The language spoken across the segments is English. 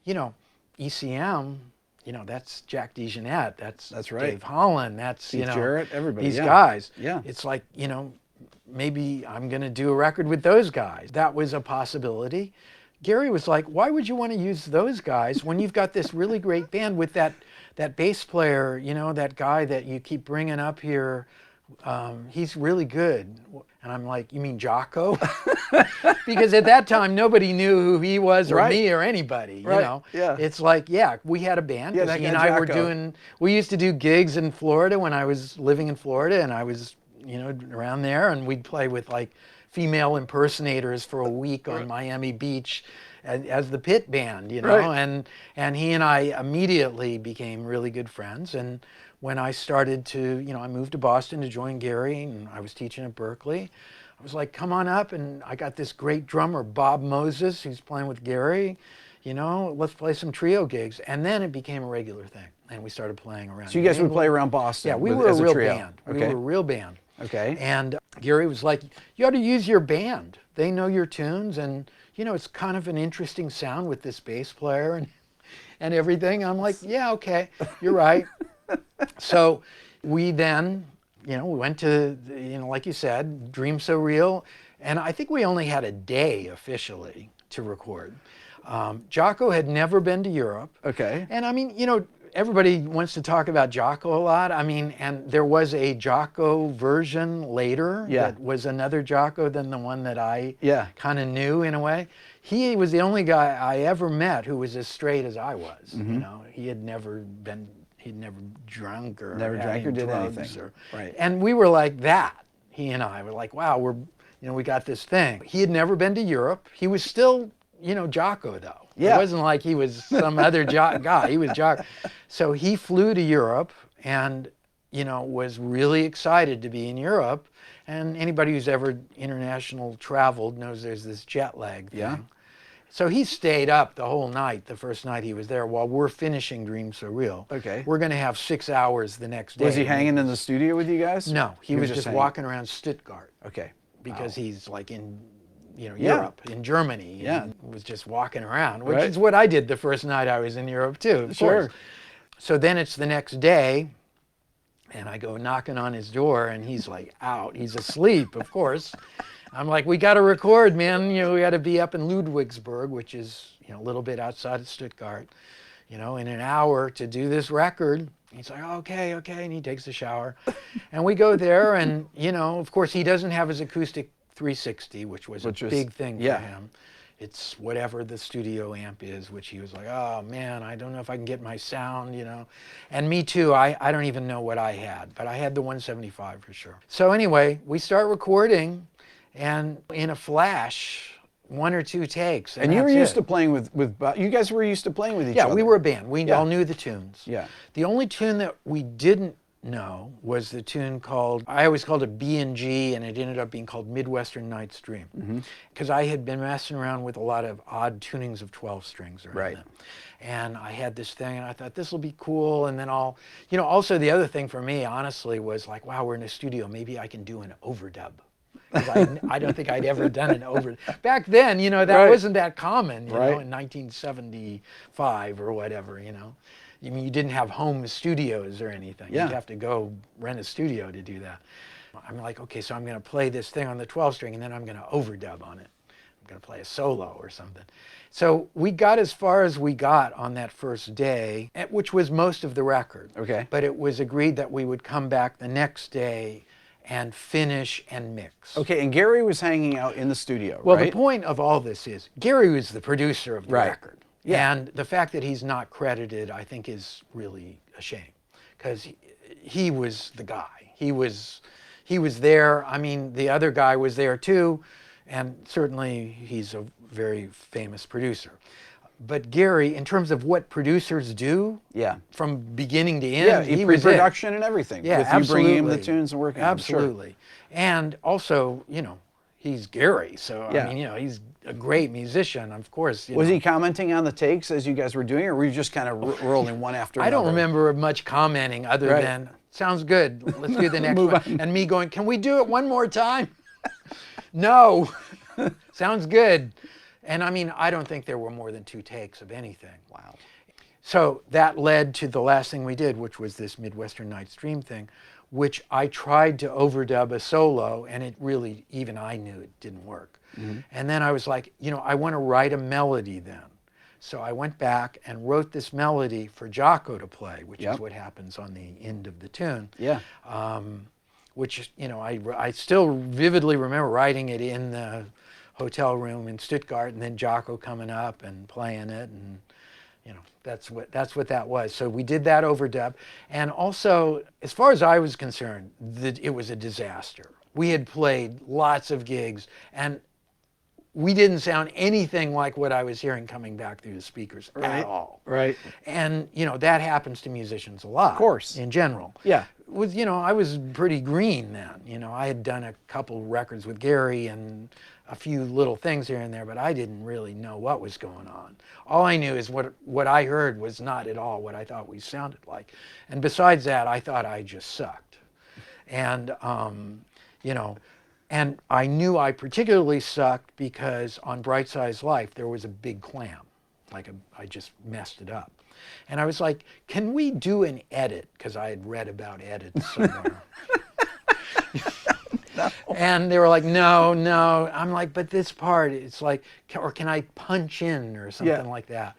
you know, ECM, you know, that's Jack DeJohnette, That's right. Dave Holland, that's, Keith you know, Jarrett, everybody, these yeah. guys. Yeah. It's like, you know, maybe I'm going to do a record with those guys. That was a possibility. Gary was like, why would you want to use those guys when you've got this really great band with that bass player, you know, that guy that you keep bringing up here? He's really good. And I'm like, you mean Jaco? Because at that time, nobody knew who he was or Right. me or anybody, you Right. know? Yeah. It's like, yeah, we had a band. Yeah, 'Cause that he guy and I were Jaco. we used to do gigs in Florida when I was living in Florida, and I was, you know, around there, and we'd play with like female impersonators for a week on Miami Beach as the pit band, you know? Right. And he and I immediately became really good friends. And when I started to, you know, I moved to Boston to join Gary, and I was teaching at Berkeley. I was like, come on up, and I got this great drummer, Bob Moses, who's playing with Gary. You know, let's play some trio gigs. And then it became a regular thing, and we started playing around. So you guys would play around Boston? Yeah, we were a as real trio. band. Okay. We were a real band. Okay. And Gary was like, you ought to use your band. They know your tunes, and, you know, it's kind of an interesting sound with this bass player and everything. I'm like, yeah, okay, you're right. So we then, you know, we went to, you know, like you said, Dream So Real. And I think we only had a day officially to record. Jaco had never been to Europe. Okay. And I mean, you know, everybody wants to talk about Jaco a lot. I mean, and there was a Jaco version later that was another Jaco than the one that I kind of knew in a way. He was the only guy I ever met who was as straight as I was. You know, he'd never drunk or never drank or did drugs anything. Right. And we were like that. He and I were like, wow, you know, we got this thing. He had never been to Europe. He was still, you know, Jaco though. Yeah. It wasn't like he was some other guy. He was Jaco. So he flew to Europe and, you know, was really excited to be in Europe. And anybody who's ever international traveled knows there's this jet lag thing. Yeah. So he stayed up the whole night, the first night he was there, while we're finishing Dream So Real. Okay. We're going to have 6 hours the next day. Was he hanging in the studio with you guys? No, he was just hanging. walking around Stuttgart. Okay. Because he's like in, you know, Yeah. Europe, in Germany. Yeah. And was just walking around, which Right. is what I did the first night I was in Europe too, of course. So then it's the next day, and I go knocking on his door, and he's like out. He's asleep, of course. I'm like, we got to record, man. You know, we got to be up in Ludwigsburg, which is, you know, a little bit outside of Stuttgart, you know, in an hour to do this record. He's like, okay, okay. And he takes a shower. And we go there, and, you know, of course, he doesn't have his acoustic 360, which was a big thing for him. It's whatever the studio amp is, which he was like, oh, man, I don't know if I can get my sound, you know. And me too. I don't even know what I had, but I had the 175 for sure. So anyway, we start recording. And in a flash, 1 or 2 takes. And you were used to playing with you guys were used to playing with each other. Yeah, we were a band. We all knew the tunes. Yeah. The only tune that we didn't know was the tune called, I always called it B&G, and it ended up being called Midwestern Night's Dream. Because I had been messing around with a lot of odd tunings of 12 strings around them. And I had this thing, and I thought, this will be cool. And then you know, also the other thing for me, honestly, was like, wow, we're in a studio. Maybe I can do an overdub. I don't think I'd ever done an overdub. Back then, you know, that wasn't that common, you know, in 1975 or whatever, you know. I mean, you didn't have home studios or anything. You'd have to go rent a studio to do that. I'm like, okay, so I'm going to play this thing on the 12 string, and then I'm going to overdub on it. I'm going to play a solo or something. So we got as far as we got on that first day, which was most of the record. Okay. But it was agreed that we would come back the next day and finish and mix. Okay, and Gary was hanging out in the studio, Well, right? the point of all this is, Gary was the producer of the record. Yeah. And the fact that he's not credited, I think, is really a shame. Because he was the guy. He was there. I mean, the other guy was there too. And certainly he's a very famous producer. But Gary, in terms of what producers do, from beginning to end, he was pre-production and everything. Yeah, with absolutely. You bringing him the tunes and working on them. Absolutely. And also, you know, he's Gary, so I mean, you know, he's a great musician, of course. Was he commenting on the takes as you guys were doing it, or were you just kind of rolling one after another? I don't remember much commenting other than, sounds good, let's do the next one. And me going, can we do it one more time? No, sounds good. And I mean, I don't think there were more than 2 takes of anything. Wow. So that led to the last thing we did, which was this Midwestern Night's Dream thing, which I tried to overdub a solo, and it really, even I knew it didn't work. And then I was like, you know, I want to write a melody then. So I went back and wrote this melody for Jaco to play, which is what happens on the end of the tune. Yeah. Which, you know, I still vividly remember writing it in the hotel room in Stuttgart, and then Jaco coming up and playing it, and you know, that's what that was. So we did that overdub, and also, as far as I was concerned, it was a disaster. We had played lots of gigs, and we didn't sound anything like what I was hearing coming back through the speakers at all. Right. And you know, that happens to musicians a lot. Of course. In general. Yeah. With, you know, I was pretty green then. You know, I had done a couple records with Gary and a few little things here and there, but I didn't really know what was going on. All I knew is what I heard was not at all what I thought we sounded like. And besides that, I thought I just sucked. And, you know, and I knew I particularly sucked because on Bright Size Life, there was a big clam. I just messed it up. And I was like, can we do an edit? Because I had read about edits somewhere. No. And they were like, no, no. I'm like, but this part, it's like, or can I punch in or something like that?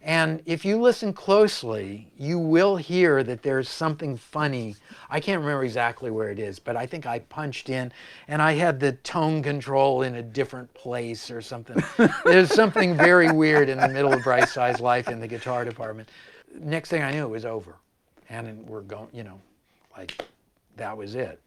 And if you listen closely, you will hear that there's something funny. I can't remember exactly where it is, but I think I punched in and I had the tone control in a different place or something. There's something very weird in the middle of Bright Size Life in the guitar department. Next thing I knew, it was over. And we're going, you know, like, that was it.